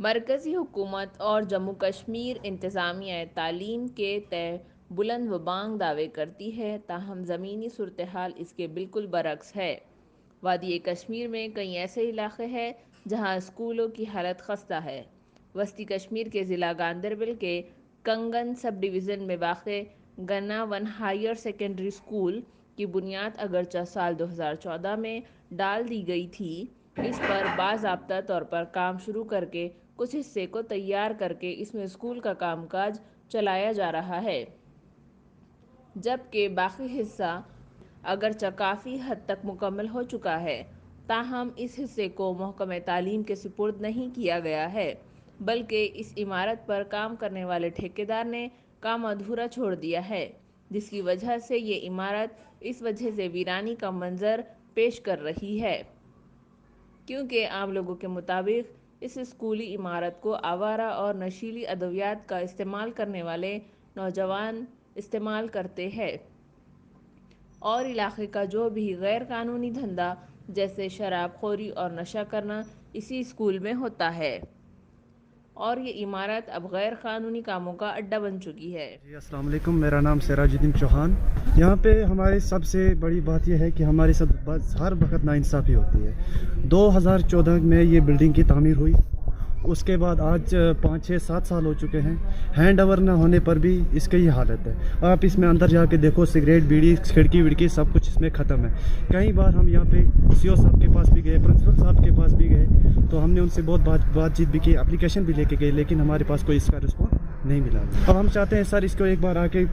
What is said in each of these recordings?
مرکزی حکومت اور جموں کشمیر انتظامیہ تعلیم کے تئیں بلند و بانگ دعوے کرتی ہے، تاہم زمینی صورتحال اس کے بالکل برعکس ہے۔ وادی کشمیر میں کئی ایسے علاقے ہیں جہاں اسکولوں کی حالت خستہ ہے۔ وسطی کشمیر کے ضلع گاندربل کے کنگن سب ڈویژن میں واقع گنا ون ہائر سیکنڈری اسکول کی بنیاد اگرچہ سال 2014 میں ڈال دی گئی تھی، اس پر باضابطہ طور پر کام شروع کرکے کچھ حصے کو تیار کرکے اس میں اسکول کا کام کاج چلایا جا رہا ہے، جبکہ باقی حصہ اگرچہ کافی حد تک مکمل ہو چکا ہے، تاہم اس حصے کو محکمہ تعلیم کے سپرد نہیں کیا گیا ہے، بلکہ اس عمارت پر کام کرنے والے ٹھیکیدار نے کام ادھورا چھوڑ دیا ہے، جس کی وجہ سے یہ عمارت اس وجہ سے ویرانی کا منظر پیش کر رہی ہے، کیونکہ عام لوگوں کے مطابق اس اسکولی عمارت کو آوارہ اور نشیلی ادویات کا استعمال کرنے والے نوجوان استعمال کرتے ہیں اور علاقے کا جو بھی غیر قانونی دھندا جیسے شراب خوری اور نشہ کرنا اسی اسکول میں ہوتا ہے، اور یہ عمارت اب غیر قانونی کاموں کا اڈہ بن چکی ہے۔ جی السلام علیکم، میرا نام سراج الدین چوہان۔ یہاں پہ ہمارے سب سے بڑی بات یہ ہے کہ ہمارے ساتھ ہر وقت ناانصافی ہوتی ہے۔ 2014 میں یہ بلڈنگ کی تعمیر ہوئی، اس کے بعد آج 5 6 7 سال ہو چکے ہیں، ہینڈ اوور نہ ہونے پر بھی اس کی یہ حالت ہے۔ آپ اس میں اندر جا کے دیکھو، سگریٹ بیڑی کھڑکی وڑکی سب کچھ اس میں ختم ہے۔ کئی بار ہم یہاں پہ سی او صاحب کے پاس بھی گئے، پرنسپل صاحب کے پاس بھی گئے، تو ہم نے ان سے بہت بات چیت بھی کی، اپلیکیشن بھی لے کے گئے، لیکن ہمارے پاس کوئی اس کا رسپانس نہیں ملا۔ اب ہم چاہتے ہیں سر اس کو ایک بار آ کے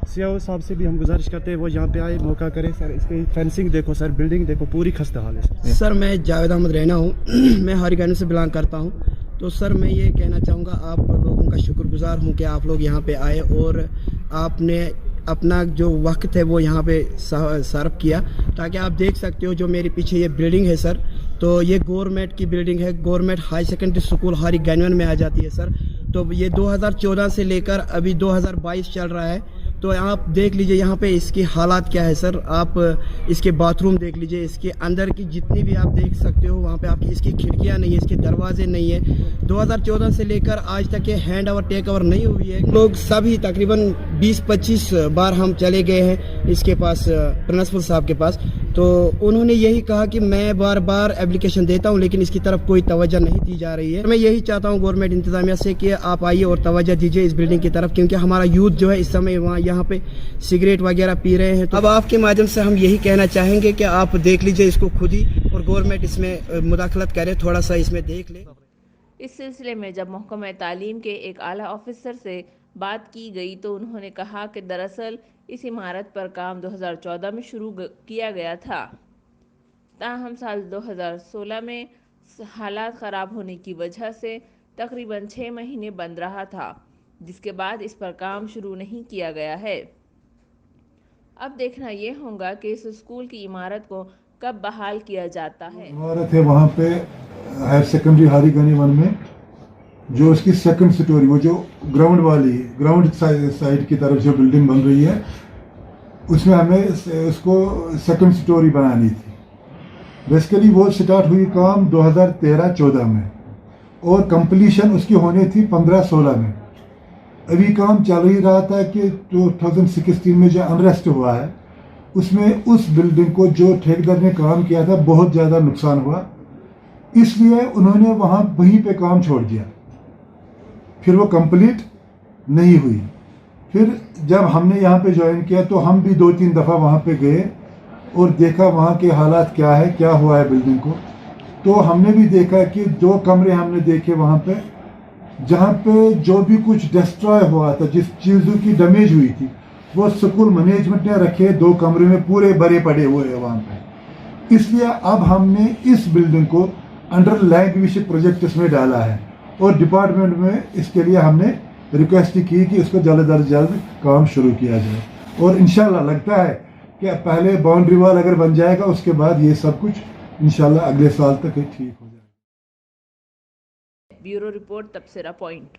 سی او صاحب سے بھی ہم گزارش کرتے ہیں وہ یہاں پہ آئے، موقع کرے۔ سر اس کی فینسنگ دیکھو، سر بلڈنگ دیکھو، پوری خستہ حال ہے۔ سر میں جاوید احمد رینا ہوں، میں ہاری گنج سے بلانگ کرتا ہوں۔ تو سر میں یہ کہنا چاہوں گا، آپ لوگوں کا شکر گزار ہوں کہ آپ لوگ یہاں پہ آئے اور آپ نے اپنا جو وقت ہے وہ یہاں پہ صرف کیا، تاکہ آپ دیکھ سکتے ہو جو میرے پیچھے یہ بلڈنگ ہے سر، تو یہ گورنمنٹ کی بلڈنگ ہے، گورنمنٹ ہائی سیکنڈری اسکول ہاری گنج میں آ جاتی ہے سر۔ تو یہ 2014 سے لے کر ابھی 2022 چل رہا ہے، تو آپ دیکھ لیجئے یہاں پہ اس کی حالات کیا ہے سر۔ آپ اس کے باتھ روم دیکھ لیجئے، اس کے اندر کی جتنی بھی آپ دیکھ سکتے ہو وہاں پہ آپ کی اس کی کھڑکیاں نہیں ہیں، اس کے دروازے نہیں ہیں۔ 2014 سے لے کر آج تک یہ ہینڈ اوور ٹیک اوور نہیں ہوئی ہے۔ لوگ سبھی تقریباً 20-25 بار ہم چلے گئے ہیں اس کے پاس، پرنسپل صاحب کے پاس، تو انہوں نے یہی کہا کہ میں بار بار اپلیکیشن دیتا ہوں لیکن اس کی طرف کوئی توجہ نہیں دی جا رہی ہے۔ میں یہی چاہتا ہوں گورنمنٹ انتظامیہ سے کہ آپ آئیے اور توجہ دیجیے اس بلڈنگ کی طرف، کیونکہ ہمارا یوتھ جو ہے اس سمے وہاں یہاں پہ سگریٹ وغیرہ پی رہے ہیں۔ تو اب آپ کے مادھیم سے ہم یہی کہنا چاہیں گے کہ آپ دیکھ لیجیے اس کو خود ہی، اور گورنمنٹ اس میں مداخلت کرے، تھوڑا سا اس میں دیکھ لے۔ اس سلسلے میں جب محکمہ تعلیم کے ایک اعلیٰ آفیسر سے بات کی گئی تو انہوں نے کہا کہ دراصل اس عمارت پر کام 2014 میں شروع کیا گیا تھا، تاہم سال 2016 میں حالات خراب ہونے کی وجہ سے تقریباً 6 مہینے بند رہا تھا، جس کے بعد اس پر کام شروع نہیں کیا گیا ہے۔ اب دیکھنا یہ ہوگا کہ اس اسکول کی عمارت کو کب بحال کیا جاتا ہے۔ عمارت ہے وہاں پہ ہائر سیکنڈری ہاری گنی ون میں، جو اس کی سیکنڈ سٹوری، وہ جو گراؤنڈ والی ہے، گراؤنڈ سائڈ کی طرف جو بلڈنگ بن رہی ہے، اس میں ہمیں اس کو سیکنڈ سٹوری بنانی تھی۔ بیسیکلی وہ سٹارٹ ہوئی کام 2013-14 میں، اور کمپلیشن اس کی ہونی تھی 15-16 میں۔ ابھی کام چل ہی رہا تھا کہ 2016 میں جو انریسٹ ہوا ہے، اس میں اس بلڈنگ کو جو ٹھیکیدار نے کام کیا تھا بہت زیادہ نقصان ہوا، اس لیے انہوں نے وہیں پہ کام چھوڑ دیا، پھر وہ کمپلیٹ نہیں ہوئی۔ پھر جب ہم نے یہاں پہ جوائن کیا تو ہم بھی 2-3 دفعہ وہاں پہ گئے اور دیکھا وہاں کے حالات کیا ہے، کیا ہوا ہے بلڈنگ کو۔ تو ہم نے بھی دیکھا کہ 2 کمرے ہم نے دیکھے وہاں پہ، جہاں پہ جو بھی کچھ ڈسٹرائے ہوا تھا، جس چیزوں کی ڈیمیج ہوئی تھی، وہ اسکول مینجمنٹ نے رکھے 2 کمرے میں، پورے بھرے پڑے ہوئے ہیں وہاں پہ۔ اس لیے اب ہم نے اس بلڈنگ کو انڈر لینگویج پروجیکٹس میں ڈالا ہے، اور ڈپارٹمنٹ میں اس کے لیے ہم نے ریکویسٹ کی کہ اس کو جلد از جلد کام شروع کیا جائے، اور انشاءاللہ لگتا ہے کہ پہلے باؤنڈری وال اگر بن جائے گا اس کے بعد یہ سب کچھ انشاءاللہ اگلے سال تک ٹھیک ہو جائے گا۔ بیورو رپورٹ، تبصرہ پوائنٹ۔